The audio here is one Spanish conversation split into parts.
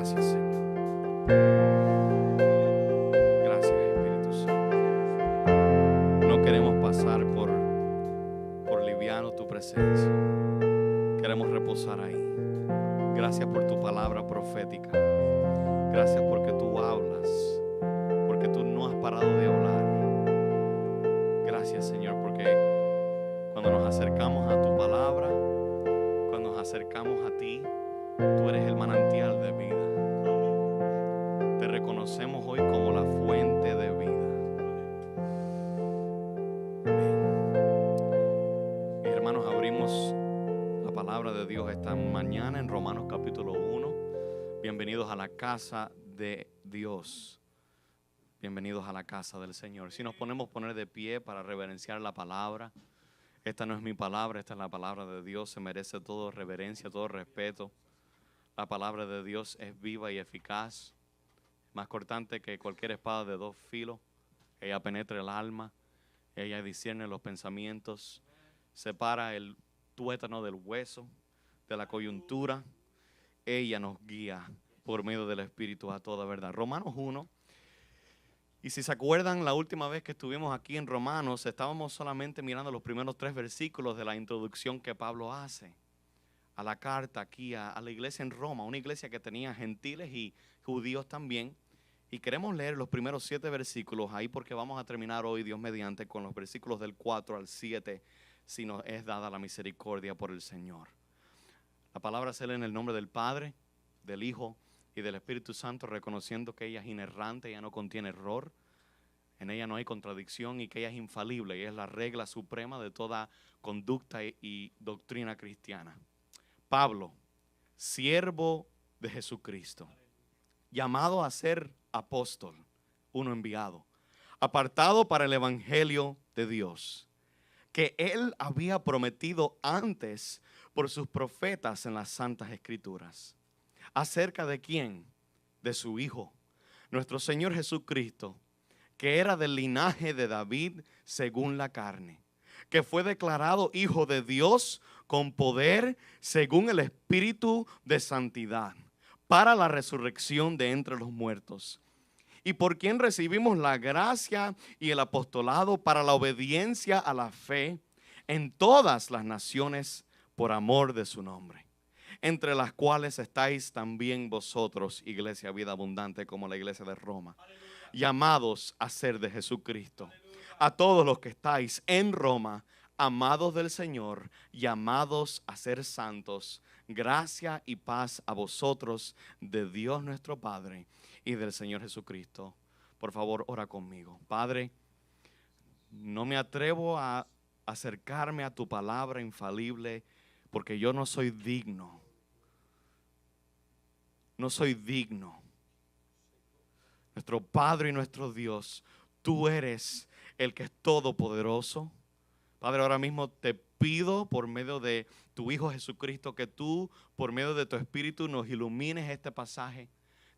Gracias, Señor. Gracias, Espíritu Santo. No queremos pasar por liviano tu presencia. Queremos reposar ahí. Gracias por tu palabra profética. Gracias porque tú hablas, porque tú no has parado de hablar. Gracias, Señor, porque cuando nos acercamos a tu palabra, cuando nos acercamos a ti, tú eres el manantial de vida. Te reconocemos hoy como la fuente de vida. Amén. Mis hermanos, abrimos la palabra de Dios esta mañana en Romanos capítulo 1. Bienvenidos a la casa de Dios. Bienvenidos a la casa del Señor. Si nos ponemos a poner de pie para reverenciar la palabra. Esta no es mi palabra, esta es la palabra de Dios. Se merece toda reverencia, todo respeto. La palabra de Dios es viva y eficaz, más cortante que cualquier espada de dos filos. Ella penetra el alma, ella discierne los pensamientos, separa el tuétano del hueso, de la coyuntura. Ella nos guía por medio del Espíritu a toda verdad. Romanos 1. Y si se acuerdan, la última vez que estuvimos aquí en Romanos, estábamos solamente mirando los primeros 3 versículos de la introducción que Pablo hace a la carta aquí a la iglesia en Roma, una iglesia que tenía gentiles y judíos también. Y queremos leer los primeros 7 versículos ahí porque vamos a terminar hoy, Dios mediante, con los versículos del 4 al 7, si nos es dada la misericordia por el Señor. La palabra se lee en el nombre del Padre, del Hijo y del Espíritu Santo, reconociendo que ella es inerrante, ella no contiene error, en ella no hay contradicción y que ella es infalible y es la regla suprema de toda conducta y doctrina cristiana. Pablo, siervo de Jesucristo, llamado a ser apóstol, uno enviado, apartado para el evangelio de Dios, que él había prometido antes por sus profetas en las santas escrituras. ¿Acerca de quién? De su Hijo, nuestro Señor Jesucristo, que era del linaje de David según la carne, que fue declarado Hijo de Dios con poder según el Espíritu de santidad, para la resurrección de entre los muertos, y por quien recibimos la gracia y el apostolado para la obediencia a la fe en todas las naciones por amor de su nombre, entre las cuales estáis también vosotros, Iglesia Vida Abundante, como la iglesia de Roma, llamados a ser de Jesucristo. A todos los que estáis en Roma, amados del Señor, llamados a ser santos, gracia y paz a vosotros de Dios nuestro Padre y del Señor Jesucristo. Por favor, ora conmigo. Padre, no me atrevo a acercarme a tu palabra infalible porque yo no soy digno. No soy digno. Nuestro Padre y nuestro Dios, tú eres el que es todopoderoso. Padre, ahora mismo te pido por medio de tu Hijo Jesucristo que tú, por medio de tu Espíritu, nos ilumines este pasaje.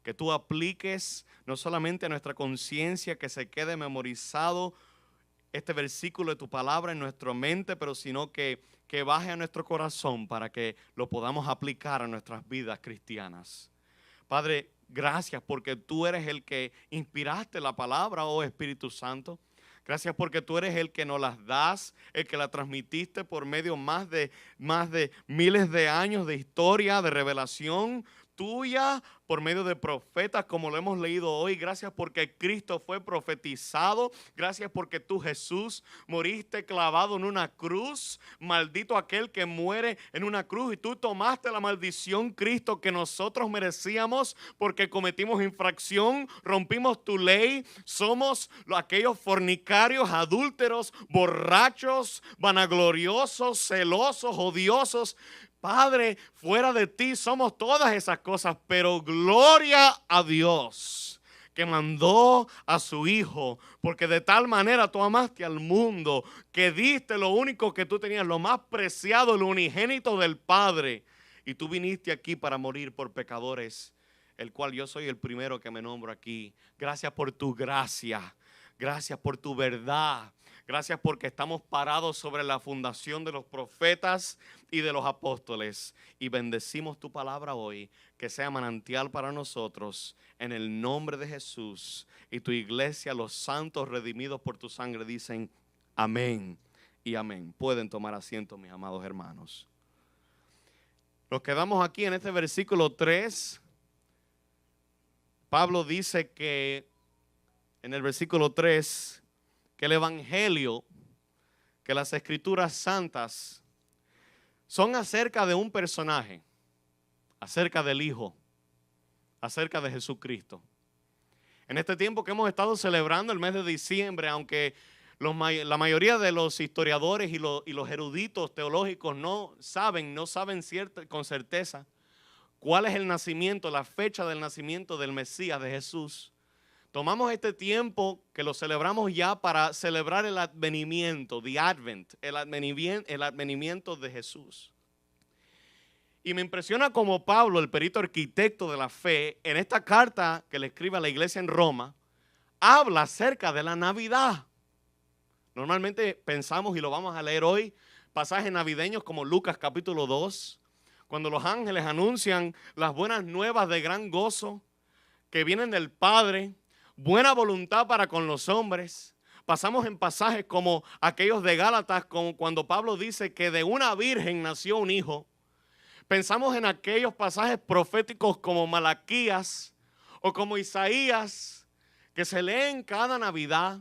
Que tú apliques no solamente a nuestra conciencia, que se quede memorizado este versículo de tu palabra en nuestra mente, pero sino que baje a nuestro corazón para que lo podamos aplicar a nuestras vidas cristianas. Padre, gracias porque tú eres el que inspiraste la palabra, oh Espíritu Santo. Gracias porque tú eres el que nos las das, el que la transmitiste por medio más de miles de años de historia, de revelación tuya, por medio de profetas como lo hemos leído hoy. Gracias porque Cristo fue profetizado. Gracias porque tú, Jesús, moriste clavado en una cruz. Maldito aquel que muere en una cruz. Y tú tomaste la maldición, Cristo, que nosotros merecíamos porque cometimos infracción, rompimos tu ley. Somos aquellos fornicarios, adúlteros, borrachos, vanagloriosos, celosos, odiosos. Padre, fuera de ti somos todas esas cosas, pero gloria a Dios que mandó a su Hijo, porque de tal manera tú amaste al mundo, que diste lo único que tú tenías, lo más preciado, el unigénito del Padre, y tú viniste aquí para morir por pecadores, el cual yo soy el primero que me nombro aquí. Gracias por tu gracia, gracias por tu verdad. Gracias porque estamos parados sobre la fundación de los profetas y de los apóstoles. Y bendecimos tu palabra hoy, que sea manantial para nosotros, en el nombre de Jesús. Y tu iglesia, los santos redimidos por tu sangre, dicen amén y amén. Pueden tomar asiento, mis amados hermanos. Nos quedamos aquí en este versículo 3. Pablo dice que en el versículo 3 que el evangelio, que las escrituras santas son acerca de un personaje, acerca del Hijo, acerca de Jesucristo. En este tiempo que hemos estado celebrando el mes de diciembre, aunque la mayoría de los historiadores y los eruditos teológicos no saben con certeza cuál es el nacimiento, la fecha del nacimiento del Mesías, de Jesús. Tomamos este tiempo que lo celebramos ya para celebrar el advenimiento, the Advent, el advenimiento de Jesús. Y me impresiona como Pablo, el perito arquitecto de la fe, en esta carta que le escribe a la iglesia en Roma, habla acerca de la Navidad. Normalmente pensamos, y lo vamos a leer hoy, pasajes navideños como Lucas capítulo 2, cuando los ángeles anuncian las buenas nuevas de gran gozo que vienen del Padre, buena voluntad para con los hombres. Pasamos en pasajes como aquellos de Gálatas, como cuando Pablo dice que de una virgen nació un hijo. Pensamos en aquellos pasajes proféticos como Malaquías o como Isaías, que se leen cada Navidad.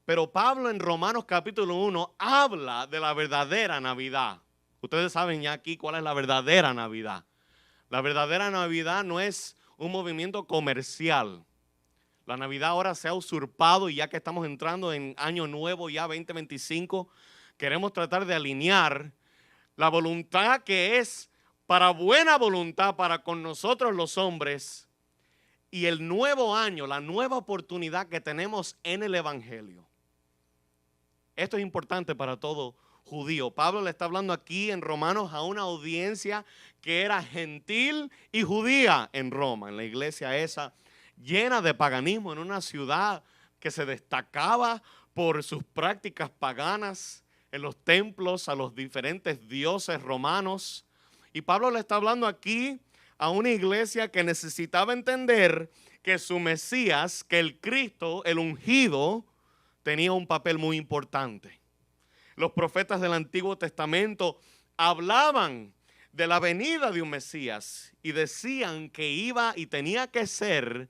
Pero Pablo en Romanos capítulo 1 habla de la verdadera Navidad. Ustedes saben ya aquí cuál es la verdadera Navidad. La verdadera Navidad no es un movimiento comercial. La Navidad ahora se ha usurpado y ya que estamos entrando en año nuevo, ya 2025, queremos tratar de alinear la voluntad que es para buena voluntad para con nosotros los hombres y el nuevo año, la nueva oportunidad que tenemos en el Evangelio. Esto es importante para todo judío. Pablo le está hablando aquí en Romanos a una audiencia que era gentil y judía en Roma, en la iglesia esa llena de paganismo, en una ciudad que se destacaba por sus prácticas paganas en los templos a los diferentes dioses romanos. Y Pablo le está hablando aquí a una iglesia que necesitaba entender que su Mesías, que el Cristo, el ungido, tenía un papel muy importante. Los profetas del Antiguo Testamento hablaban de la venida de un Mesías y decían que iba y tenía que ser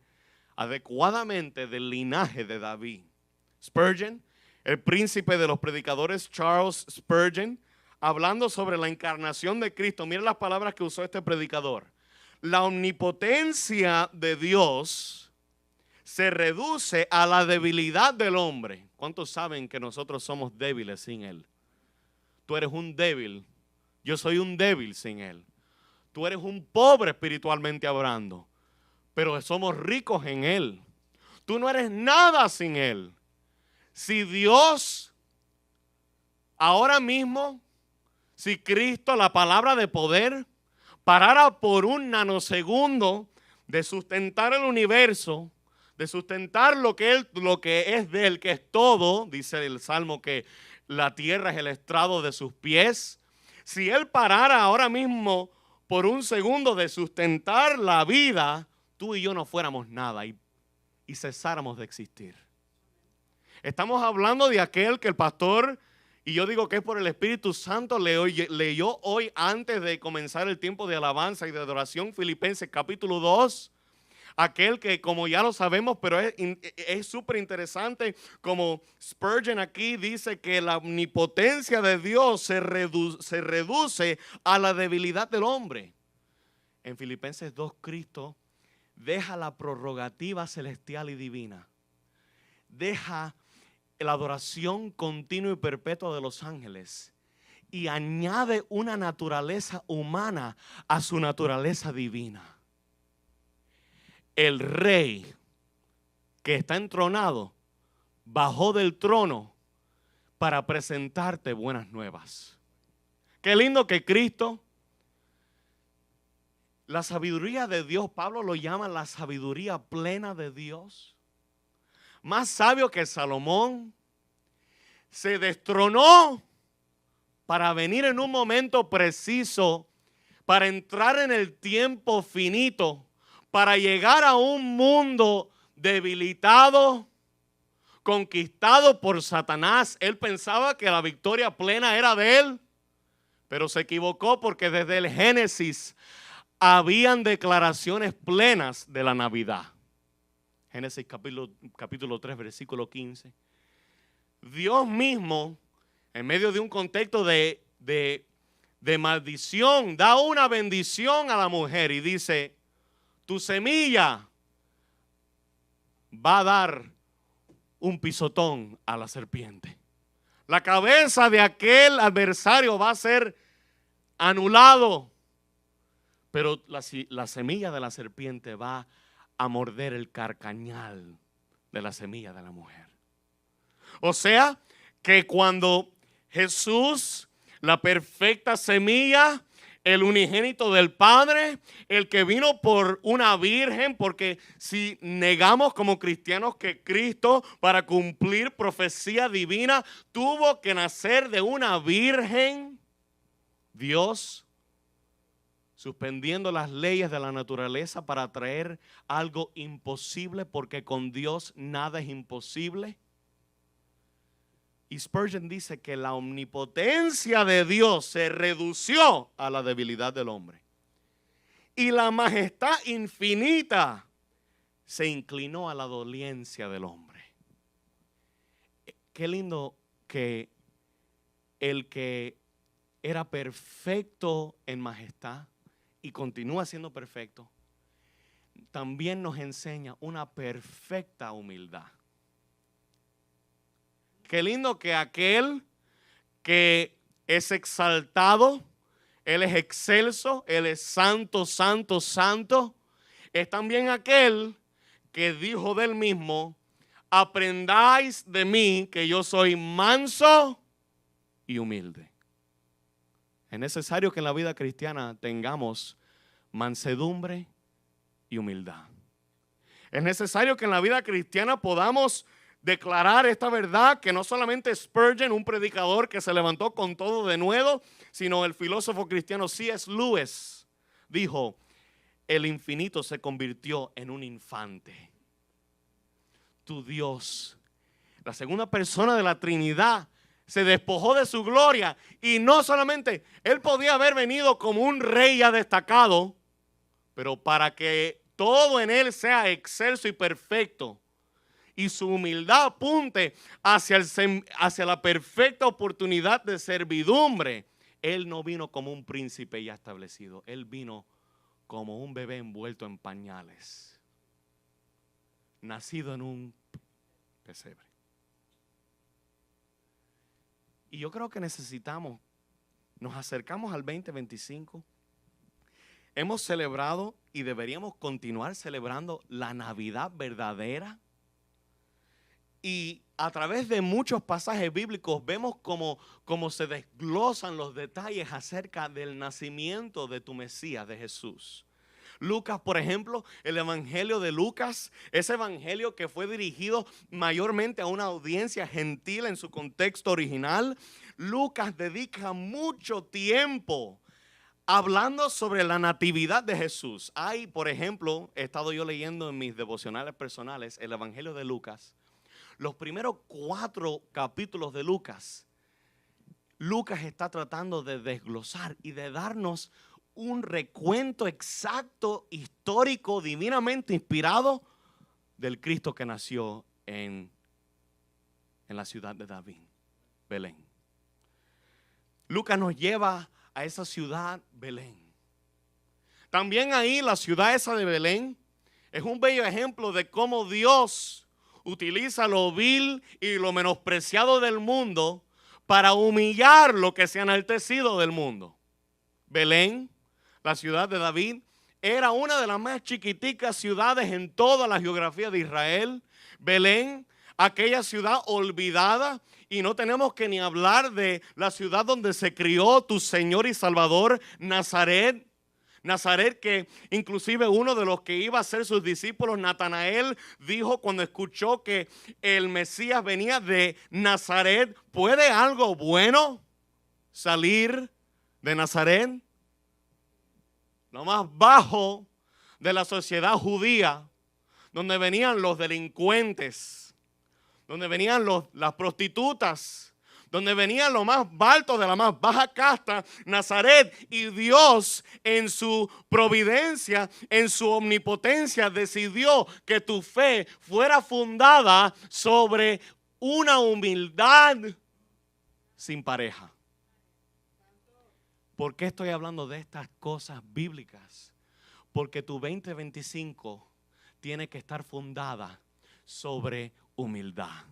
adecuadamente del linaje de David. Spurgeon, el príncipe de los predicadores Charles Spurgeon, hablando sobre la encarnación de Cristo, miren las palabras que usó este predicador. La omnipotencia de Dios se reduce a la debilidad del hombre. ¿Cuántos saben que nosotros somos débiles sin Él? Tú eres un débil. Yo soy un débil sin Él. Tú eres un pobre espiritualmente hablando, pero somos ricos en Él. Tú no eres nada sin Él. Si Dios, ahora mismo, si Cristo, la palabra de poder, parara por un nanosegundo de sustentar el universo, de sustentar lo que es de Él, que es todo, dice el Salmo que la tierra es el estrado de sus pies. Si Él parara ahora mismo por un segundo de sustentar la vida, tú y yo no fuéramos nada y cesáramos de existir. Estamos hablando de aquel que el pastor, y yo digo que es por el Espíritu Santo, leyó hoy antes de comenzar el tiempo de alabanza y de adoración, Filipenses capítulo 2. Aquel que, como ya lo sabemos, pero es súper interesante, como Spurgeon aquí dice que la omnipotencia de Dios se reduce a la debilidad del hombre. En Filipenses 2, Cristo deja la prerrogativa celestial y divina. Deja la adoración continua y perpetua de los ángeles y añade una naturaleza humana a su naturaleza divina. El rey que está entronado bajó del trono para presentarte buenas nuevas. Qué lindo que Cristo, la sabiduría de Dios, Pablo lo llama la sabiduría plena de Dios, más sabio que Salomón, se destronó para venir en un momento preciso, para entrar en el tiempo finito, para llegar a un mundo debilitado, conquistado por Satanás. Él pensaba que la victoria plena era de él, pero se equivocó porque desde el Génesis habían declaraciones plenas de la Navidad. Génesis capítulo 3, versículo 15. Dios mismo, en medio de un contexto de maldición, da una bendición a la mujer y dice: tu semilla va a dar un pisotón a la serpiente. La cabeza de aquel adversario va a ser anulado, pero la semilla de la serpiente va a morder el carcañal de la semilla de la mujer. O sea, que cuando Jesús, la perfecta semilla, el unigénito del Padre, el que vino por una virgen, porque si negamos como cristianos que Cristo, para cumplir profecía divina, tuvo que nacer de una virgen, Dios, suspendiendo las leyes de la naturaleza para traer algo imposible, porque con Dios nada es imposible. Y Spurgeon dice que la omnipotencia de Dios se redució a la debilidad del hombre. Y la majestad infinita se inclinó a la dolencia del hombre. Qué lindo que el que era perfecto en majestad y continúa siendo perfecto, también nos enseña una perfecta humildad. Qué lindo que aquel que es exaltado, Él es excelso, Él es santo, santo, santo, es también aquel que dijo de Él mismo: aprendáis de mí que yo soy manso y humilde. Es necesario que en la vida cristiana tengamos mansedumbre y humildad. Es necesario que en la vida cristiana podamos declarar esta verdad, que no solamente Spurgeon, un predicador que se levantó con todo de nuevo, sino el filósofo cristiano C.S. Lewis dijo: el infinito se convirtió en un infante. Tu Dios, la segunda persona de la Trinidad, se despojó de su gloria, y no solamente, Él podía haber venido como un rey ya destacado, pero para que todo en Él sea excelso y perfecto, y su humildad apunte hacia la perfecta oportunidad de servidumbre, Él no vino como un príncipe ya establecido. Él vino como un bebé envuelto en pañales, nacido en un pesebre. Y yo creo que nos acercamos al 2025. Hemos celebrado y deberíamos continuar celebrando la Navidad verdadera. Y a través de muchos pasajes bíblicos vemos cómo se desglosan los detalles acerca del nacimiento de tu Mesías, de Jesús. Lucas, por ejemplo, el evangelio de Lucas, ese evangelio que fue dirigido mayormente a una audiencia gentil en su contexto original, Lucas dedica mucho tiempo hablando sobre la natividad de Jesús. Hay, por ejemplo, he estado yo leyendo en mis devocionales personales el evangelio de Lucas. Los primeros 4 capítulos de Lucas está tratando de desglosar y de darnos un recuento exacto, histórico, divinamente inspirado del Cristo que nació en la ciudad de David, Belén. Lucas nos lleva a esa ciudad, Belén. También ahí la ciudad esa de Belén es un bello ejemplo de cómo Dios utiliza lo vil y lo menospreciado del mundo para humillar lo que se ha enaltecido del mundo. Belén, la ciudad de David, era una de las más chiquiticas ciudades en toda la geografía de Israel. Belén, aquella ciudad olvidada, y no tenemos que ni hablar de la ciudad donde se crió tu Señor y Salvador, Nazaret. Nazaret, que inclusive uno de los que iba a ser sus discípulos, Natanael, dijo cuando escuchó que el Mesías venía de Nazaret: ¿puede algo bueno salir de Nazaret? Lo más bajo de la sociedad judía, donde venían los delincuentes, donde venían las prostitutas, donde venían lo más alto de la más baja casta, Nazaret. Y Dios, en su providencia, en su omnipotencia, decidió que tu fe fuera fundada sobre una humildad sin pareja. ¿Por qué estoy hablando de estas cosas bíblicas? Porque tu 2025 tiene que estar fundada sobre humildad.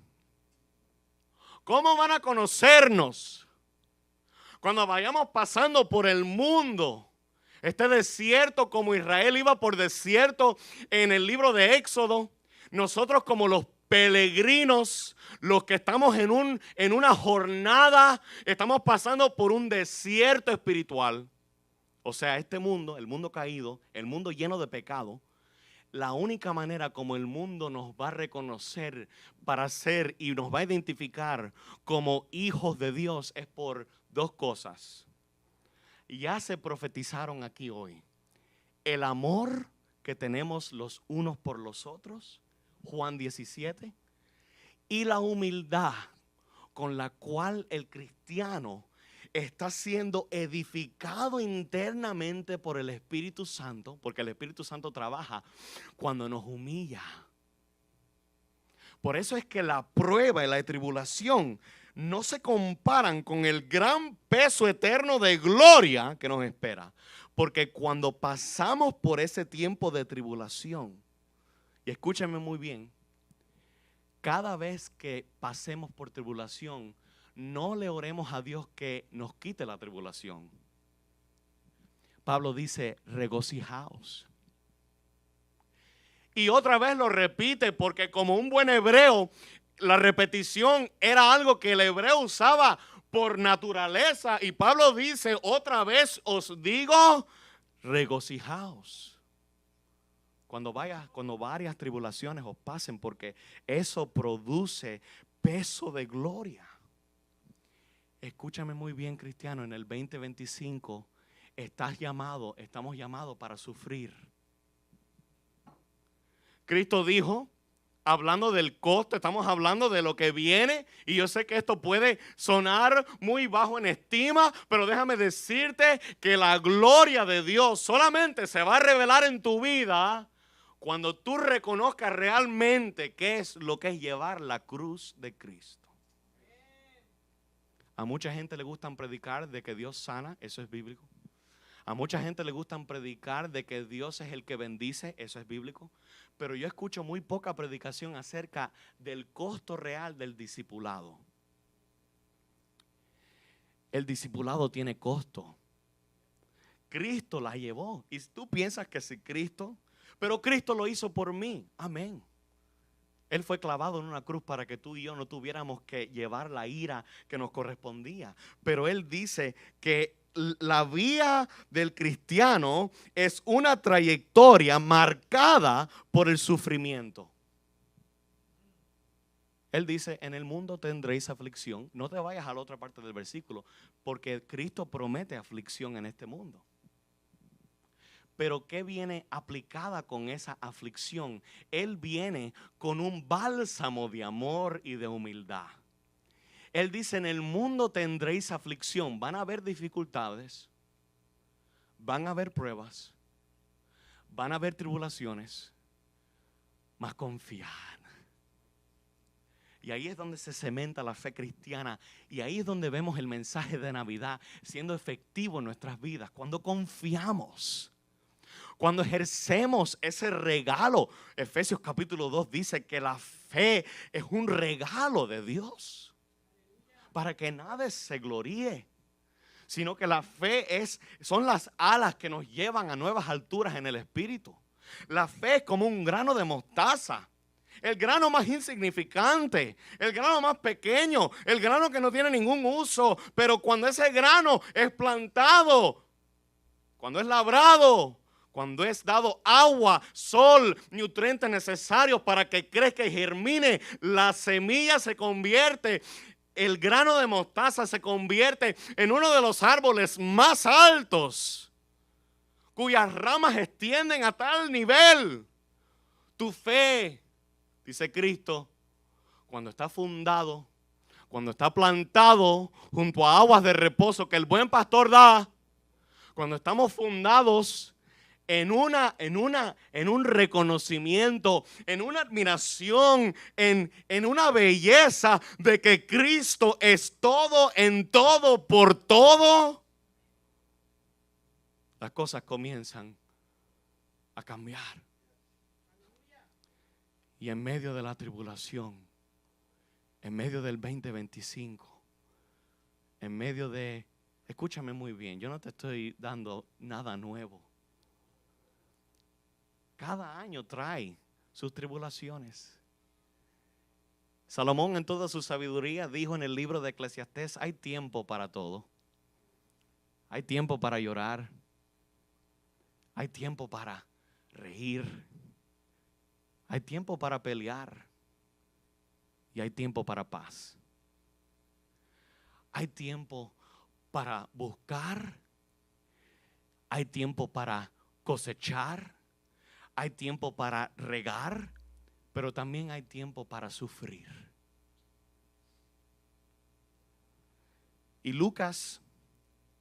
¿Cómo van a conocernos cuando vayamos pasando por el mundo? Este desierto, como Israel iba por desierto en el libro de Éxodo, nosotros como los peregrinos, los que estamos en una jornada, estamos pasando por un desierto espiritual. O sea, este mundo, el mundo caído, el mundo lleno de pecado, la única manera como el mundo nos va a reconocer para ser y nos va a identificar como hijos de Dios es por dos cosas. Ya se profetizaron aquí hoy. El amor que tenemos los unos por los otros, Juan 17, y la humildad con la cual el cristiano está siendo edificado internamente por el Espíritu Santo, porque el Espíritu Santo trabaja cuando nos humilla. Por eso es que la prueba y la tribulación no se comparan con el gran peso eterno de gloria que nos espera. Porque cuando pasamos por ese tiempo de tribulación, y escúchenme muy bien, cada vez que pasemos por tribulación, no le oremos a Dios que nos quite la tribulación. Pablo dice: regocijaos. Y otra vez lo repite, porque como un buen hebreo, la repetición era algo que el hebreo usaba por naturaleza. Y Pablo dice: otra vez os digo, regocijaos. Cuando varias tribulaciones os pasen, porque eso produce peso de gloria. Escúchame muy bien, cristiano, en el 2025 estamos llamados para sufrir. Cristo dijo, hablando del costo, estamos hablando de lo que viene, y yo sé que esto puede sonar muy bajo en estima, pero déjame decirte que la gloria de Dios solamente se va a revelar en tu vida cuando tú reconozcas realmente qué es lo que es llevar la cruz de Cristo. A mucha gente le gustan predicar de que Dios sana, eso es bíblico. A mucha gente le gustan predicar de que Dios es el que bendice, eso es bíblico. Pero yo escucho muy poca predicación acerca del costo real del discipulado. El discipulado tiene costo. Cristo la llevó. Y tú piensas que si Cristo, pero Cristo lo hizo por mí. Amén. Él fue clavado en una cruz para que tú y yo no tuviéramos que llevar la ira que nos correspondía. Pero Él dice que la vía del cristiano es una trayectoria marcada por el sufrimiento. Él dice: en el mundo tendréis aflicción. No te vayas a la otra parte del versículo, porque Cristo promete aflicción en este mundo. Pero ¿qué viene aplicada con esa aflicción? Él viene con un bálsamo de amor y de humildad. Él dice: en el mundo tendréis aflicción. Van a haber dificultades, van a haber pruebas, van a haber tribulaciones, mas confiad. Y ahí es donde se cementa la fe cristiana. Y ahí es donde vemos el mensaje de Navidad siendo efectivo en nuestras vidas. Cuando confiamos, cuando ejercemos ese regalo. Efesios capítulo 2 dice que la fe es un regalo de Dios, para que nadie se gloríe, sino que la fe son las alas que nos llevan a nuevas alturas en el Espíritu. La fe es como un grano de mostaza, el grano más insignificante, el grano más pequeño, el grano que no tiene ningún uso, pero cuando ese grano es plantado, cuando es labrado, cuando es dado agua, sol, nutrientes necesarios para que crezca y germine, la semilla se convierte, el grano de mostaza se convierte en uno de los árboles más altos, cuyas ramas extienden a tal nivel. Tu fe, dice Cristo, cuando está fundado, cuando está plantado junto a aguas de reposo que el buen pastor da, cuando estamos fundados en un reconocimiento, en una admiración, en una belleza de que Cristo es todo, en todo, por todo, las cosas comienzan a cambiar. Y en medio de la tribulación, en medio del 2025, en medio de, escúchame muy bien, yo no te estoy dando nada nuevo. Cada año trae sus tribulaciones. Salomón en toda su sabiduría dijo en el libro de Eclesiastés, hay tiempo para todo. Hay tiempo para llorar. Hay tiempo para reír. Hay tiempo para pelear. Y hay tiempo para paz. Hay tiempo para buscar. Hay tiempo para cosechar. Hay tiempo para regar, pero también hay tiempo para sufrir. Y Lucas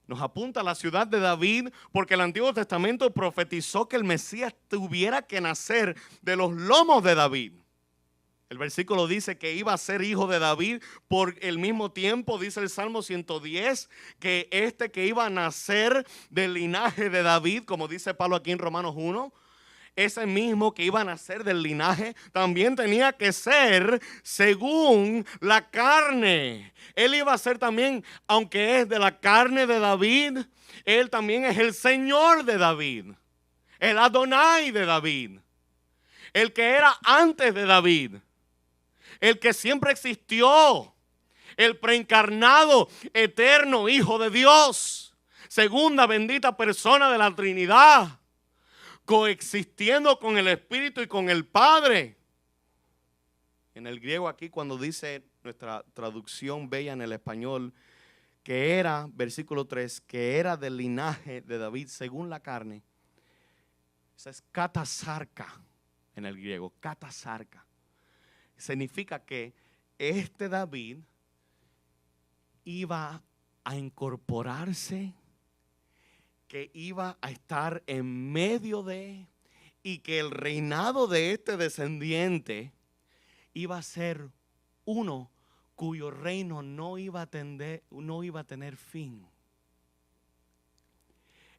nos apunta a la ciudad de David porque el Antiguo Testamento profetizó que el Mesías tuviera que nacer de los lomos de David. El versículo dice que iba a ser hijo de David por el mismo tiempo, dice el Salmo 110, que que iba a nacer del linaje de David, como dice Pablo aquí en Romanos 1, ese mismo que iba a nacer del linaje también tenía que ser según la carne. Él iba a ser también, aunque es de la carne de David, él también es el Señor de David, el Adonai de David, el que era antes de David, el que siempre existió, el preencarnado, eterno Hijo de Dios, segunda bendita persona de la Trinidad, coexistiendo con el Espíritu y con el Padre. En el griego aquí, cuando dice nuestra traducción bella en el español, que era, versículo 3, que era del linaje de David según la carne, esa es katasarca en el griego, katasarca. Significa que este David iba a incorporarse, que iba a estar en medio de, y que el reinado de este descendiente iba a ser uno cuyo reino no iba a tener fin.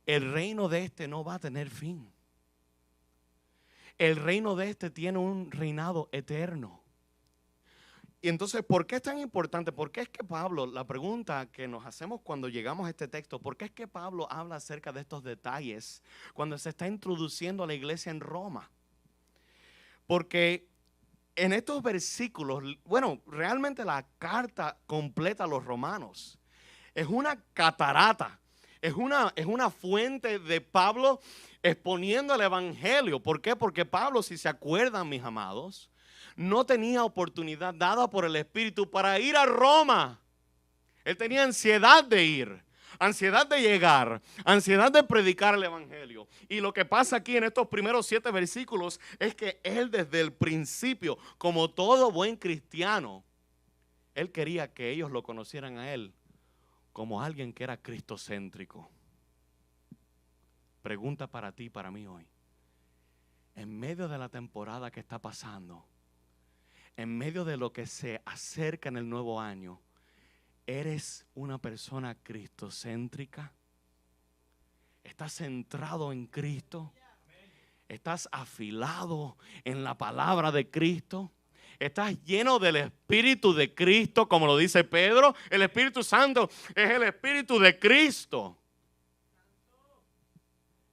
El reino de este no va a tener fin. El reino de este tiene un reinado eterno. Y entonces, ¿por qué es tan importante? ¿Por qué es que Pablo, la pregunta que nos hacemos cuando llegamos a este texto, ¿por qué es que Pablo habla acerca de estos detalles cuando se está introduciendo a la iglesia en Roma? Porque en estos versículos, bueno, realmente la carta completa a los romanos es una catarata, es una fuente de Pablo exponiendo el evangelio. ¿Por qué? Porque Pablo, si se acuerdan, mis amados, no tenía oportunidad dada por el Espíritu para ir a Roma. Él tenía ansiedad de ir, ansiedad de llegar, ansiedad de predicar el evangelio. Y lo que pasa aquí en estos primeros 7 versículos es que él desde el principio, como todo buen cristiano, él quería que ellos lo conocieran a él como alguien que era cristocéntrico. Pregunta para ti y para mí hoy. En medio de la temporada que está pasando, en medio de lo que se acerca en el nuevo año, ¿eres una persona cristocéntrica? ¿Estás centrado en Cristo? ¿Estás afilado en la palabra de Cristo? ¿Estás lleno del Espíritu de Cristo, como lo dice Pedro? El Espíritu Santo es el Espíritu de Cristo,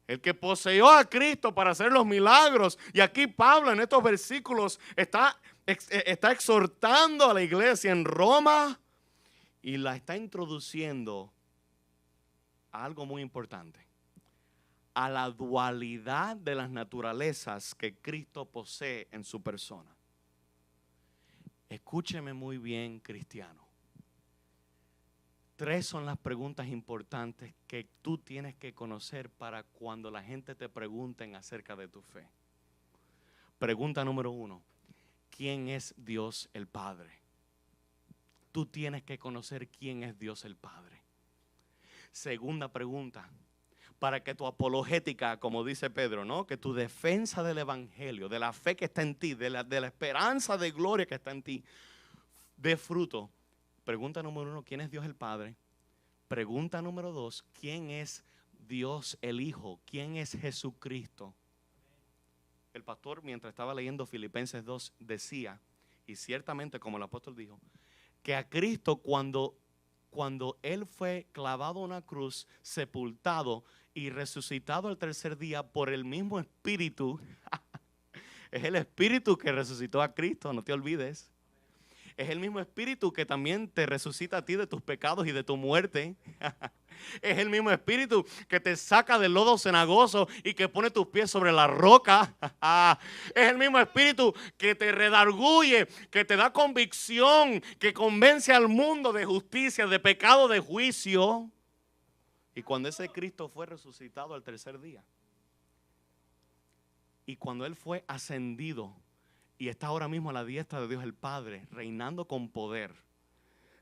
el que poseyó a Cristo para hacer los milagros. Y aquí Pablo en estos versículos está exhortando a la iglesia en Roma y la está introduciendo a algo muy importante, a la dualidad de las naturalezas que Cristo posee en su persona. Escúcheme muy bien, cristiano. 3 son las preguntas importantes que tú tienes que conocer para cuando la gente te pregunte acerca de tu fe. Pregunta número 1. ¿Quién es Dios el Padre? Tú tienes que conocer quién es Dios el Padre. Segunda pregunta, para que tu apologética, como dice Pedro, ¿no? Que tu defensa del evangelio, de la fe que está en ti, de la esperanza de gloria que está en ti, dé fruto. Pregunta número 1, ¿quién es Dios el Padre? Pregunta número 2, ¿quién es Dios el Hijo? ¿Quién es Jesucristo? El pastor, mientras estaba leyendo Filipenses 2, decía, y ciertamente como el apóstol dijo, que a Cristo cuando Él fue clavado a una cruz, sepultado y resucitado al tercer día por el mismo Espíritu, es el Espíritu que resucitó a Cristo, no te olvides. Es el mismo Espíritu que también te resucita a ti de tus pecados y de tu muerte. Es el mismo Espíritu que te saca del lodo cenagoso y que pone tus pies sobre la roca. Es el mismo Espíritu que te redarguye, que te da convicción, que convence al mundo de justicia, de pecado, de juicio. Y cuando ese Cristo fue resucitado al tercer día, y cuando Él fue ascendido y está ahora mismo a la diestra de Dios el Padre, reinando con poder,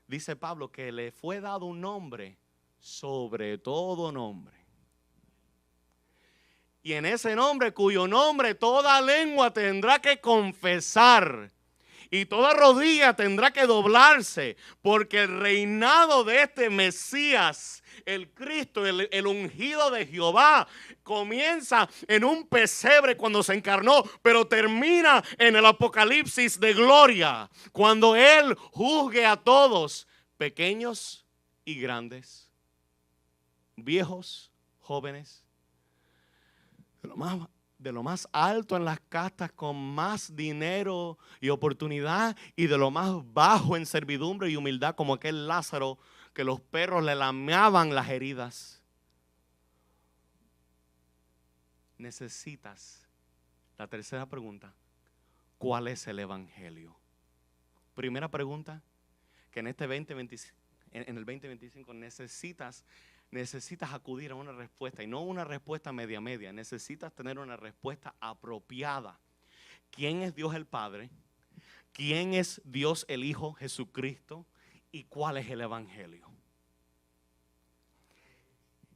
dice Pablo que le fue dado un nombre sobre todo nombre. Y en ese nombre, cuyo nombre toda lengua tendrá que confesar y toda rodilla tendrá que doblarse, porque el reinado de este Mesías, el Cristo, el ungido de Jehová, comienza en un pesebre cuando se encarnó, pero termina en el Apocalipsis de gloria, cuando Él juzgue a todos, pequeños y grandes, viejos, jóvenes, de lo más alto en las castas con más dinero y oportunidad, y de lo más bajo en servidumbre y humildad, como aquel Lázaro que los perros le lameaban las heridas. Necesitas, la tercera pregunta, ¿cuál es el evangelio? Primera pregunta, que en este 2025, en el 2025 necesitas acudir a una respuesta, y no una respuesta media. Necesitas tener una respuesta apropiada. ¿Quién es Dios el Padre? ¿Quién es Dios el Hijo, Jesucristo? ¿Y cuál es el evangelio?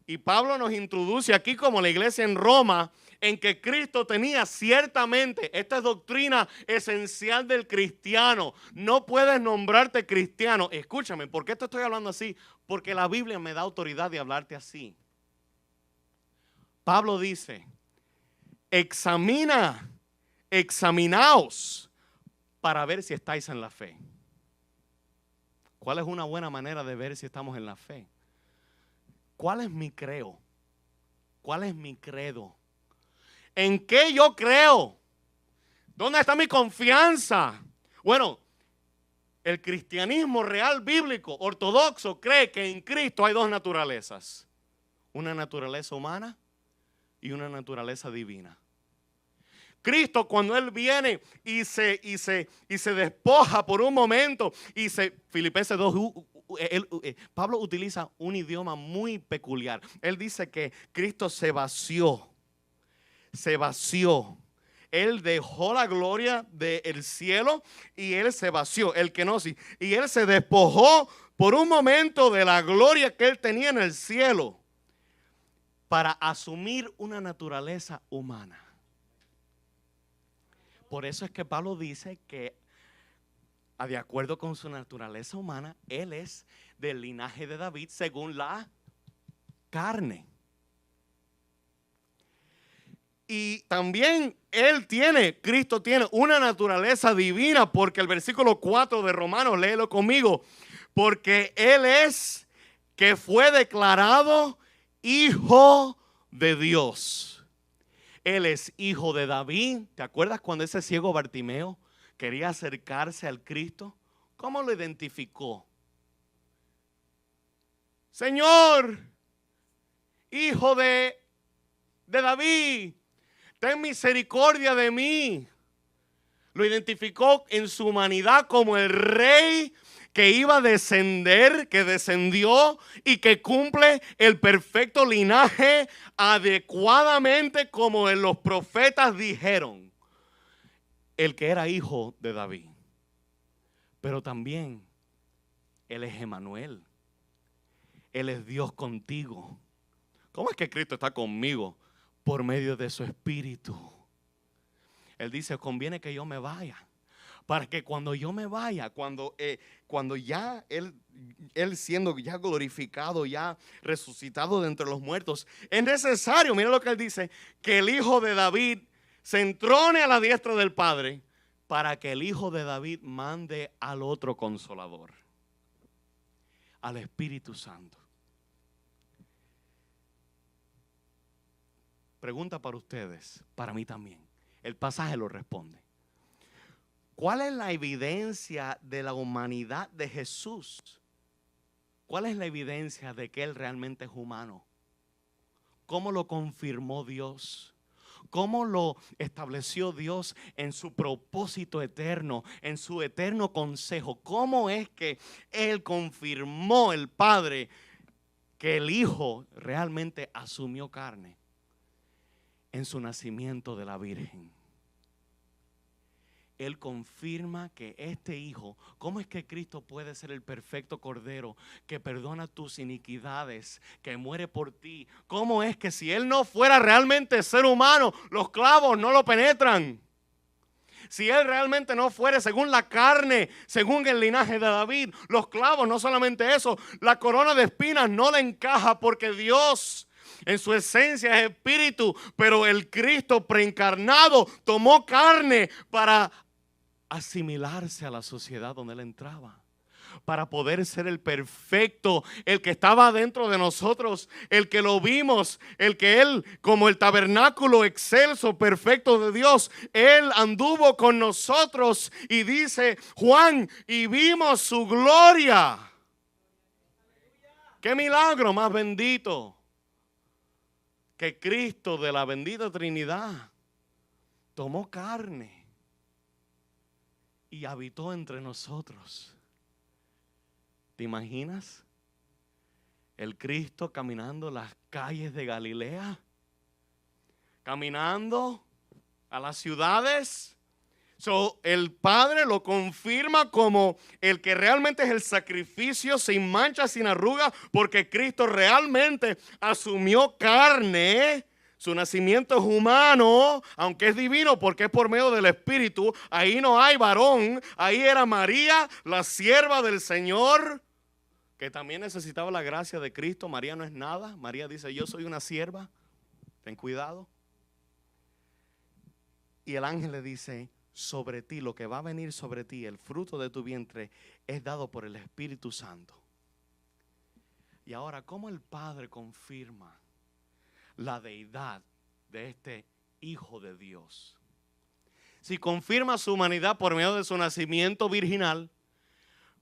Y Pablo nos introduce aquí, como la iglesia en Roma, en que Cristo tenía ciertamente, esta es doctrina esencial del cristiano. No puedes nombrarte cristiano. Escúchame, ¿por qué te estoy hablando así? Porque la Biblia me da autoridad de hablarte así. Pablo dice, examinaos para ver si estáis en la fe. ¿Cuál es una buena manera de ver si estamos en la fe? ¿Cuál es mi creo? ¿Cuál es mi credo? ¿En qué yo creo? ¿Dónde está mi confianza? Bueno, el cristianismo real, bíblico, ortodoxo, cree que en Cristo hay dos naturalezas. Una naturaleza humana y una naturaleza divina. Cristo, cuando Él viene y se despoja por un momento, Filipenses 2, Pablo utiliza un idioma muy peculiar. Él dice que Cristo se vació. Él dejó la gloria del cielo y Él se vació, el kenosis. Y Él se despojó por un momento de la gloria que Él tenía en el cielo para asumir una naturaleza humana. Por eso es que Pablo dice que, de acuerdo con su naturaleza humana, Él es del linaje de David según la carne. Y también Cristo tiene una naturaleza divina, porque el versículo 4 de Romanos, léelo conmigo, porque Él es que fue declarado Hijo de Dios. Él es hijo de David. ¿Te acuerdas cuando ese ciego Bartimeo quería acercarse al Cristo? ¿Cómo lo identificó? Señor, hijo de de David, ten misericordia de mí. Lo identificó en su humanidad como el rey que iba a descender, que descendió y que cumple el perfecto linaje adecuadamente como los profetas dijeron. El que era hijo de David. Pero también Él es Emmanuel. Él es Dios contigo. ¿Cómo es que Cristo está conmigo? Por medio de su Espíritu. Él dice, conviene que yo me vaya. Para que cuando yo me vaya, cuando ya él siendo ya glorificado, ya resucitado de entre los muertos, es necesario, mira lo que Él dice, que el Hijo de David se entrone a la diestra del Padre, para que el Hijo de David mande al otro Consolador, al Espíritu Santo. Pregunta para ustedes, para mí también. El pasaje lo responde. ¿Cuál es la evidencia de la humanidad de Jesús? ¿Cuál es la evidencia de que Él realmente es humano? ¿Cómo lo confirmó Dios? ¿Cómo lo estableció Dios en su propósito eterno, en su eterno consejo? ¿Cómo es que Él confirmó, el Padre, que el Hijo realmente asumió carne? En su nacimiento de la Virgen. Él confirma que este Hijo, ¿cómo es que Cristo puede ser el perfecto Cordero que perdona tus iniquidades, que muere por ti? ¿Cómo es que si Él no fuera realmente ser humano, los clavos no lo penetran? Si Él realmente no fuera según la carne, según el linaje de David, los clavos, no solamente eso, la corona de espinas no le encaja, porque Dios en su esencia es espíritu, pero el Cristo preencarnado tomó carne para asimilarse a la sociedad donde Él entraba, para poder ser el perfecto, el que estaba dentro de nosotros, el que lo vimos, el que Él, como el tabernáculo excelso, perfecto de Dios, Él anduvo con nosotros, y dice Juan, y vimos su gloria. ¡Qué milagro más bendito! Que Cristo de la bendita Trinidad tomó carne y habitó entre nosotros. ¿Te imaginas? El Cristo caminando las calles de Galilea, caminando a las ciudades. El Padre lo confirma como el que realmente es el sacrificio sin mancha, sin arruga, porque Cristo realmente asumió carne. Su nacimiento es humano, aunque es divino, porque es por medio del Espíritu. Ahí no hay varón. Ahí era María, la sierva del Señor, que también necesitaba la gracia de Cristo. María no es nada. María dice, yo soy una sierva, ten cuidado. Y el ángel le dice, sobre ti, lo que va a venir sobre ti, el fruto de tu vientre, es dado por el Espíritu Santo. Y ahora, ¿cómo el Padre confirma la deidad de este Hijo de Dios? Si confirma su humanidad por medio de su nacimiento virginal,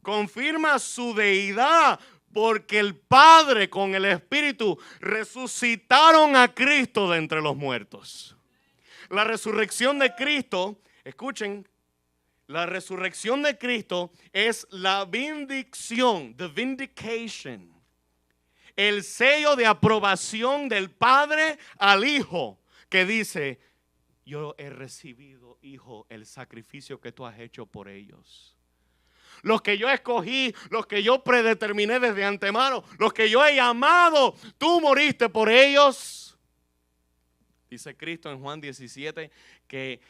confirma su deidad porque el Padre con el Espíritu resucitaron a Cristo de entre los muertos. La resurrección de Cristo, escuchen, la resurrección de Cristo es la vindicación, the vindication, el sello de aprobación del Padre al Hijo, que dice, yo he recibido, Hijo, el sacrificio que tú has hecho por ellos. Los que yo escogí, los que yo predeterminé desde antemano, los que yo he llamado, tú moriste por ellos. Dice Cristo en Juan 17 que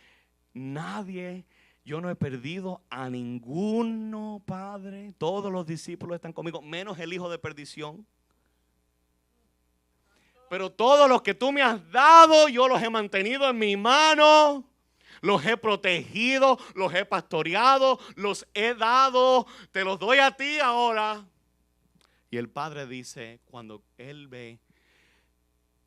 nadie, yo no he perdido a ninguno, Padre. Todos los discípulos están conmigo, menos el hijo de perdición. Pero todos los que tú me has dado, yo los he mantenido en mi mano. Los he protegido, los he pastoreado, los he dado. Te los doy a ti ahora. Y el Padre dice, cuando Él ve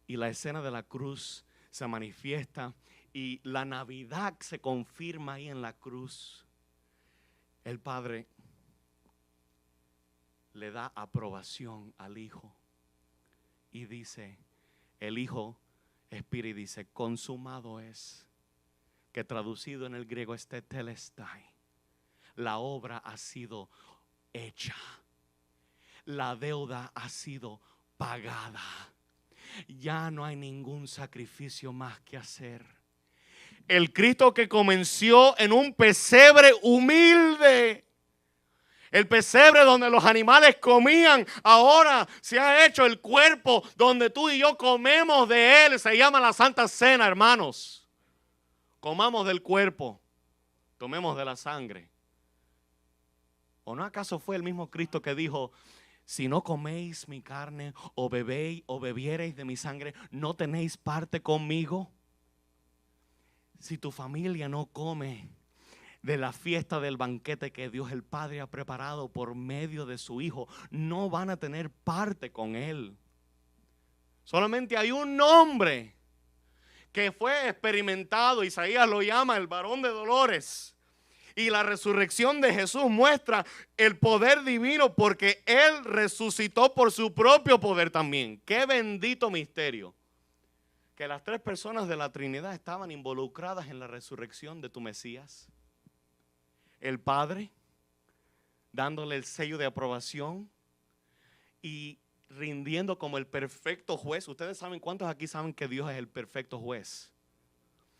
y la escena de la cruz se manifiesta y la Navidad se confirma ahí en la cruz, el Padre le da aprobación al Hijo y dice, el Hijo expira y dice, consumado es, que traducido en el griego es tetelestai. La obra ha sido hecha. La deuda ha sido pagada. Ya no hay ningún sacrificio más que hacer. El Cristo que comenzó en un pesebre humilde, el pesebre donde los animales comían, ahora se ha hecho el cuerpo donde tú y yo comemos de Él. Se llama la Santa Cena, hermanos. Comamos del cuerpo, tomemos de la sangre. ¿O no acaso fue el mismo Cristo que dijo, si no coméis mi carne o bebéis o bebiereis de mi sangre, no tenéis parte conmigo? Si tu familia no come de la fiesta del banquete que Dios el Padre ha preparado por medio de su Hijo, no van a tener parte con Él. Solamente hay un nombre que fue experimentado, Isaías lo llama el varón de dolores. Y la resurrección de Jesús muestra el poder divino porque Él resucitó por su propio poder también. Qué bendito misterio. Que las tres personas de la Trinidad estaban involucradas en la resurrección de tu Mesías. El Padre, dándole el sello de aprobación y rindiendo como el perfecto juez. Ustedes saben, ¿cuántos aquí saben que Dios es el perfecto juez?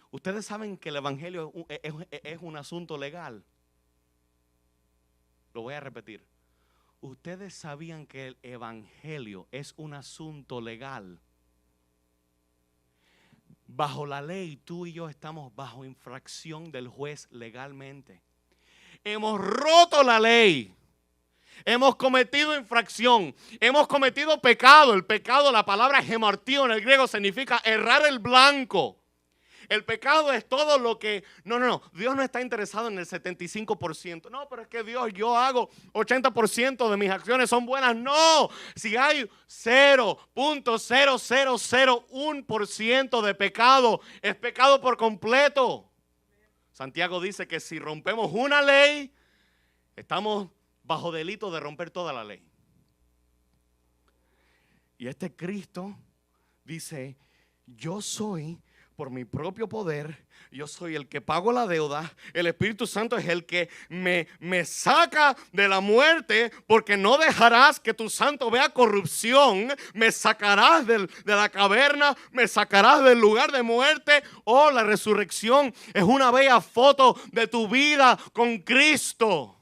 Ustedes saben que el evangelio es un asunto legal. Lo voy a repetir. Ustedes sabían que el evangelio es un asunto legal. Bajo la ley, tú y yo estamos bajo infracción del juez legalmente. Hemos roto la ley. Hemos cometido infracción. Hemos cometido pecado. El pecado, la palabra gemartío en el griego significa errar el blanco. El pecado es todo lo que... No. Dios no está interesado en el 75%. No, pero es que Dios, yo hago 80% de mis acciones son buenas. No, si hay 0.0001% de pecado, es pecado por completo. Santiago dice que si rompemos una ley, estamos bajo delito de romper toda la ley. Y este Cristo dice, yo soy... por mi propio poder, yo soy el que pago la deuda. El Espíritu Santo es el que me saca de la muerte, porque no dejarás que tu santo vea corrupción. Me sacarás de la caverna, me sacarás del lugar de muerte. Oh, la resurrección es una bella foto de tu vida con Cristo.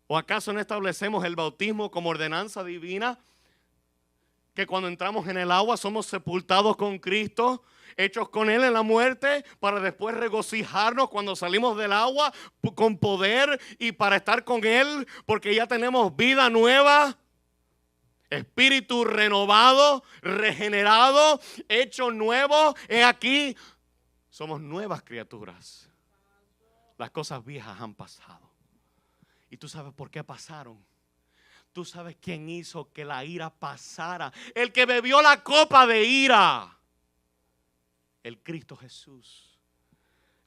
¿O acaso no establecemos el bautismo como ordenanza divina? Que cuando entramos en el agua somos sepultados con Cristo, hechos con Él en la muerte, para después regocijarnos cuando salimos del agua con poder y para estar con Él, porque ya tenemos vida nueva, espíritu renovado, regenerado, hecho nuevo. He aquí, somos nuevas criaturas. Las cosas viejas han pasado. ¿Y tú sabes por qué pasaron? Tú sabes quién hizo que la ira pasara. El que bebió la copa de ira. El Cristo Jesús.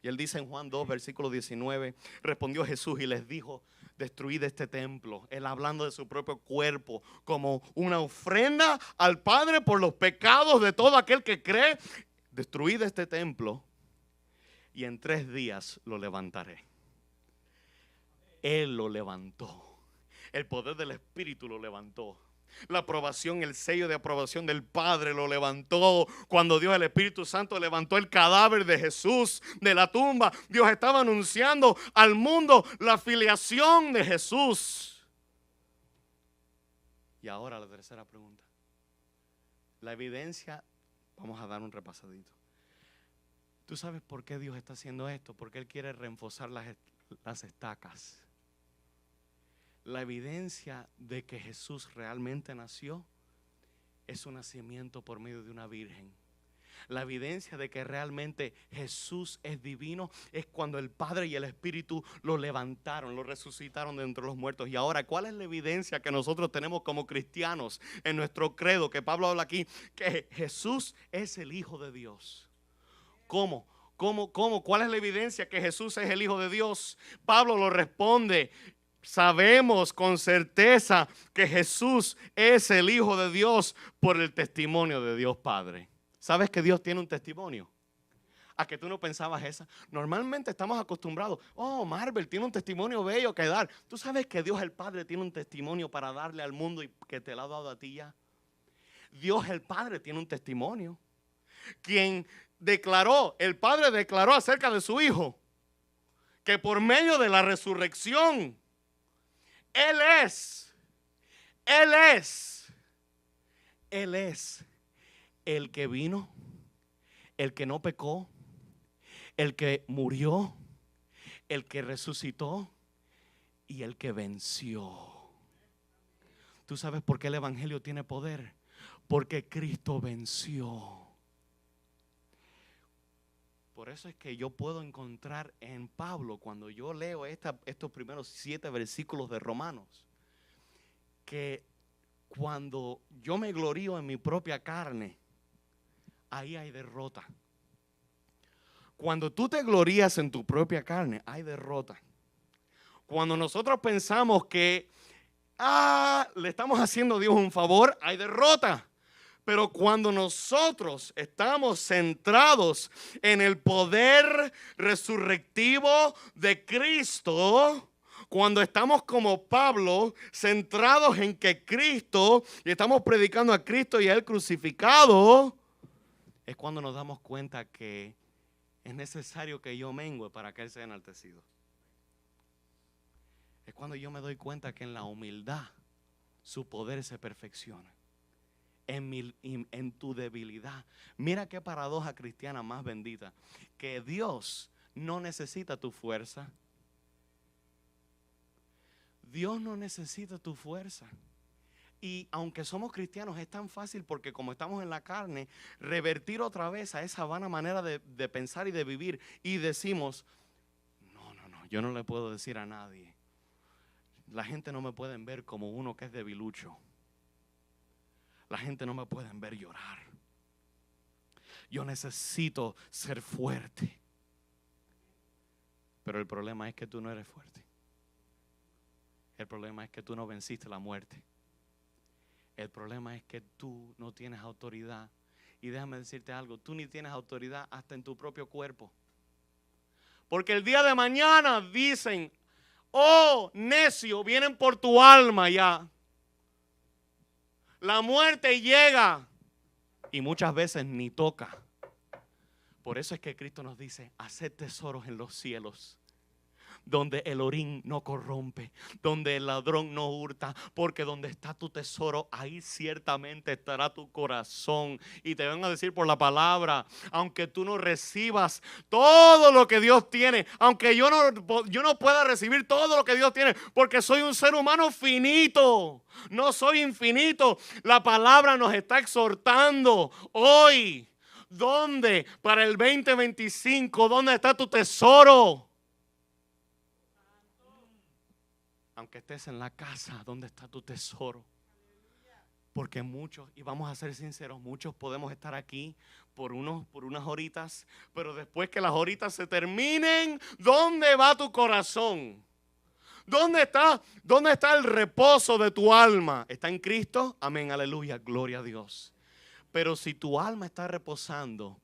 Y él dice en Juan 2, versículo 19. Respondió Jesús y les dijo, destruid este templo. Él hablando de su propio cuerpo como una ofrenda al Padre por los pecados de todo aquel que cree. Destruid este templo y en 3 días lo levantaré. Él lo levantó. El poder del Espíritu lo levantó. La aprobación, el sello de aprobación del Padre lo levantó. Cuando Dios, el Espíritu Santo, levantó el cadáver de Jesús de la tumba, Dios estaba anunciando al mundo la filiación de Jesús. Y ahora la tercera pregunta. La evidencia, vamos a dar un repasadito. ¿Tú sabes por qué Dios está haciendo esto? Porque Él quiere reforzar las estacas. La evidencia de que Jesús realmente nació es un nacimiento por medio de una virgen. La evidencia de que realmente Jesús es divino es cuando el Padre y el Espíritu lo levantaron, lo resucitaron de entre los muertos. Y ahora, ¿cuál es la evidencia que nosotros tenemos como cristianos en nuestro credo? Que Pablo habla aquí, que Jesús es el Hijo de Dios. ¿Cómo? ¿Cuál es la evidencia que Jesús es el Hijo de Dios? Pablo lo responde. Sabemos con certeza que Jesús es el Hijo de Dios por el testimonio de Dios Padre. ¿Sabes que Dios tiene un testimonio? A que tú no pensabas esa. Normalmente estamos acostumbrados. Oh, Marvel tiene un testimonio bello que dar. ¿Tú sabes que Dios el Padre tiene un testimonio para darle al mundo y que te lo ha dado a ti ya? Dios el Padre tiene un testimonio. Quien declaró, el Padre declaró acerca de su Hijo, que por medio de la resurrección, Él es el que vino, el que no pecó, el que murió, el que resucitó y el que venció. ¿Tú sabes por qué el evangelio tiene poder? Porque Cristo venció. Por eso es que yo puedo encontrar en Pablo, cuando yo leo estos primeros 7 versículos de Romanos, que cuando yo me glorío en mi propia carne, ahí hay derrota. Cuando tú te glorías en tu propia carne, hay derrota. Cuando nosotros pensamos que le estamos haciendo a Dios un favor, hay derrota. Pero cuando nosotros estamos centrados en el poder resurrectivo de Cristo, cuando estamos como Pablo, centrados en que Cristo, y estamos predicando a Cristo y a Él crucificado, es cuando nos damos cuenta que es necesario que yo mengue para que Él sea enaltecido. Es cuando yo me doy cuenta que en la humildad su poder se perfecciona. En tu debilidad. Mira qué paradoja cristiana más bendita. Que Dios no necesita tu fuerza. Dios no necesita tu fuerza. Y aunque somos cristianos es tan fácil porque como estamos en la carne, revertir otra vez a esa vana manera de pensar y de vivir. Y decimos, no, yo no le puedo decir a nadie. La gente no me puede ver como uno que es debilucho. La gente no me puede ver llorar. Yo necesito ser fuerte. Pero el problema es que tú no eres fuerte. El problema es que tú no venciste la muerte. El problema es que tú no tienes autoridad. Y déjame decirte algo, tú ni tienes autoridad hasta en tu propio cuerpo. Porque el día de mañana dicen, oh necio, vienen por tu alma ya. La muerte llega y muchas veces ni toca. Por eso es que Cristo nos dice, haced tesoros en los cielos, donde el orín no corrompe, donde el ladrón no hurta, porque donde está tu tesoro, ahí ciertamente estará tu corazón. Y te van a decir por la palabra, aunque tú no recibas todo lo que Dios tiene, aunque yo no pueda recibir todo lo que Dios tiene, porque soy un ser humano finito, no soy infinito. La palabra nos está exhortando hoy. ¿Dónde? Para el 2025, ¿dónde está tu tesoro? Aunque estés en la casa, ¿dónde está tu tesoro? Porque muchos, y vamos a ser sinceros, muchos podemos estar aquí por unas horitas, pero después que las horitas se terminen, ¿dónde va tu corazón? ¿Dónde está el reposo de tu alma? ¿Está en Cristo? Amén, aleluya, gloria a Dios. Pero si tu alma está reposando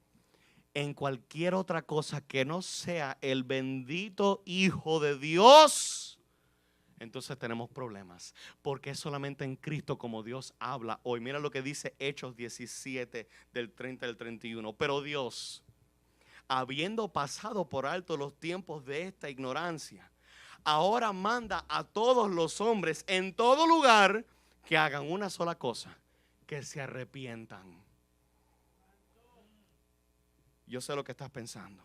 en cualquier otra cosa que no sea el bendito Hijo de Dios, entonces tenemos problemas, porque es solamente en Cristo como Dios habla hoy. Mira lo que dice Hechos 17 del 30 al 31. Pero Dios, habiendo pasado por alto los tiempos de esta ignorancia, ahora manda a todos los hombres en todo lugar que hagan una sola cosa, que se arrepientan. Yo sé lo que estás pensando.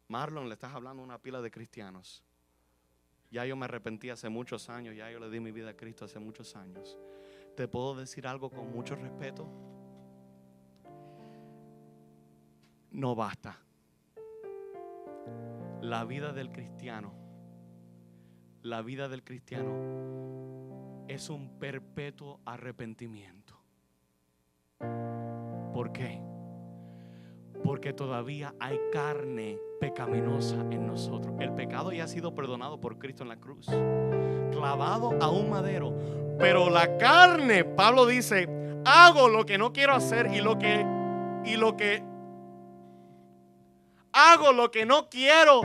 Marlon, le estás hablando a una pila de cristianos. Ya yo me arrepentí hace muchos años, ya yo le di mi vida a Cristo hace muchos años. ¿Te puedo decir algo con mucho respeto? No basta. La vida del cristiano es un perpetuo arrepentimiento. ¿Por qué? Porque todavía hay carne pecaminosa en nosotros. El pecado ya ha sido perdonado por Cristo en la cruz, clavado a un madero. Pero la carne, Pablo dice, hago lo que no quiero hacer y lo que y lo que hago lo que no quiero,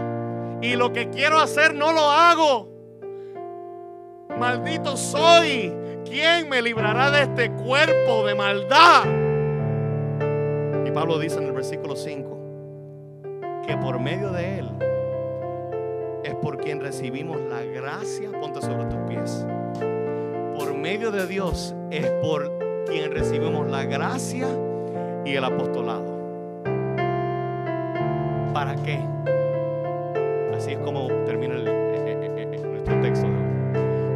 y lo que quiero hacer no lo hago. Maldito soy. ¿Quién me librará de este cuerpo de maldad? Y Pablo dice en el versículo 5 que por medio de él es por quien recibimos la gracia. Ponte sobre tus pies. Por medio de Dios es por quien recibimos la gracia y el apostolado. ¿Para qué? Así es como termina nuestro texto de hoy.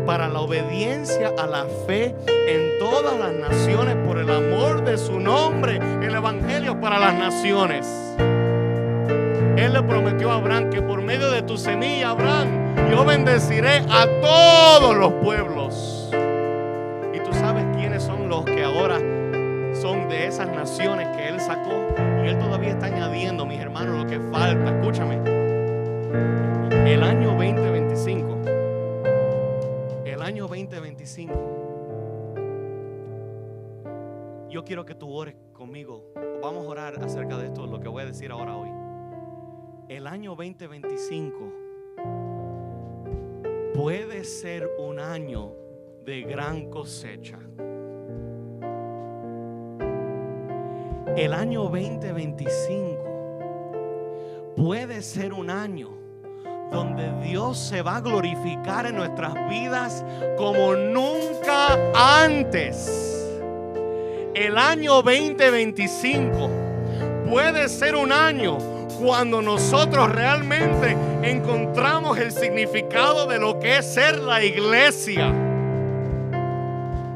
Para la obediencia a la fe en todas las naciones por el amor de su nombre. El evangelio para las naciones. Él le prometió a Abraham que por medio de tu semilla, Abraham, yo bendeciré a todos los pueblos. Y tú sabes quiénes son los que ahora son de esas naciones que Él sacó. Y Él todavía está añadiendo, mis hermanos, lo que falta. Escúchame. El año 2025. El año 2025. Yo quiero que tú ores conmigo. Vamos a orar acerca de esto, lo que voy a decir ahora hoy. El año 2025 puede ser un año de gran cosecha. El año 2025 puede ser un año donde Dios se va a glorificar en nuestras vidas como nunca antes. El año 2025 puede ser un año cuando nosotros realmente encontramos el significado de lo que es ser la iglesia.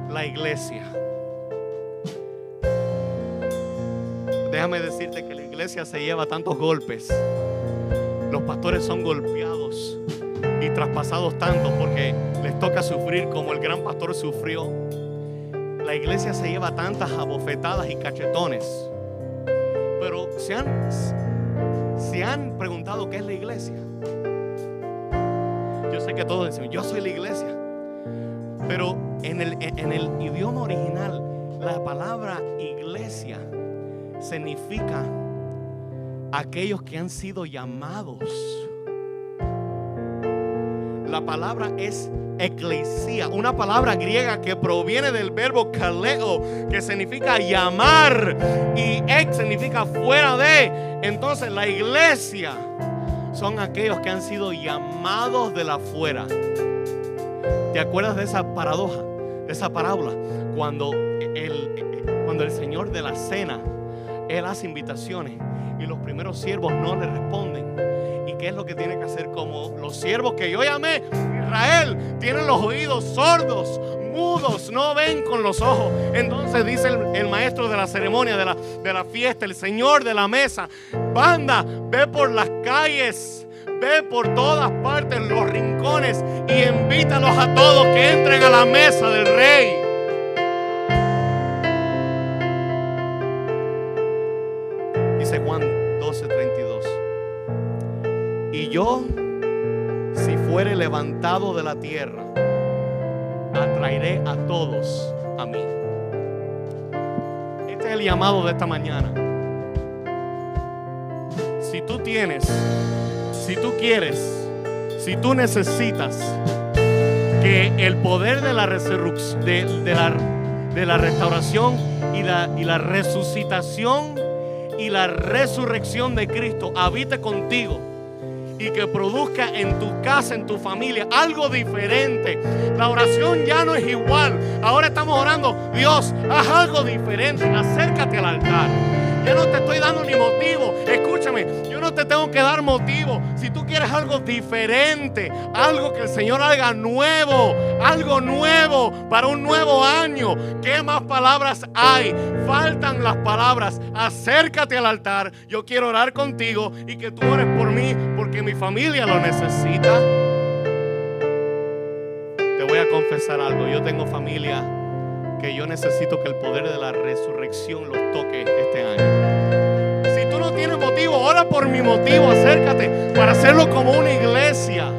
La iglesia. Déjame decirte que la iglesia se lleva tantos golpes. Los pastores son golpeados y traspasados tanto porque les toca sufrir como el gran pastor sufrió. La iglesia se lleva tantas abofetadas y cachetones. Pero se han preguntado qué es la iglesia. Yo sé que todos dicen, yo soy la iglesia. Pero en el idioma original, la palabra iglesia significa aquellos que han sido llamados. La palabra es eclesia, una palabra griega que proviene del verbo kaleo, que significa llamar, y ex significa fuera de. Entonces la iglesia son aquellos que han sido llamados de la afuera. ¿Te acuerdas de esa paradoja, de esa parábola? Cuando el Señor de la cena, Él hace invitaciones y los primeros siervos no le responden. ¿Y qué es lo que tiene que hacer? Como los siervos que yo llamé, Israel, tienen los oídos sordos, mudos, no ven con los ojos. Entonces dice el maestro de la ceremonia, de la fiesta, el Señor de la mesa: banda, ve por las calles, ve por todas partes, los rincones, y invítalos a todos que entren a la mesa del Rey. Dice Juan 12:32: y yo, si fuere levantado de la tierra, atraeré a todos a mí. Este es el llamado de esta mañana. Si tú tienes, si tú quieres, si tú necesitas que el poder de la resurrección, de la restauración y la resucitación y la resurrección de Cristo habite contigo, y que produzca en tu casa, en tu familia, algo diferente. La oración ya no es igual. Ahora estamos orando: Dios, haz algo diferente. Acércate al altar. Ya no te estoy dando ni motivo. Escúchame, yo no te tengo que dar motivo. Si tú quieres algo diferente, algo que el Señor haga nuevo, algo nuevo para un nuevo año, ¿qué más palabras hay? Faltan las palabras. Acércate al altar. Yo quiero orar contigo y que tú ores por mí, porque mi familia lo necesita. Te voy a confesar algo. Yo tengo familia que yo necesito que el poder de la resurrección los toque este año. Si tú no tienes motivo, ora por mi motivo. Acércate para hacerlo como una iglesia,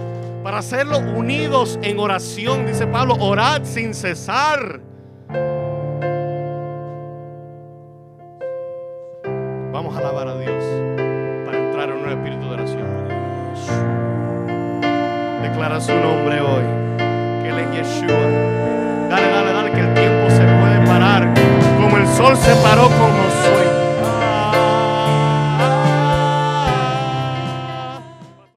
para hacerlo unidos en oración. Dice Pablo: orad sin cesar. Vamos a alabar a Dios para entrar en un espíritu de oración. Declara su nombre hoy, que Él es Yeshua. Dale, que el tiempo se puede parar, como el sol se paró con nosotros.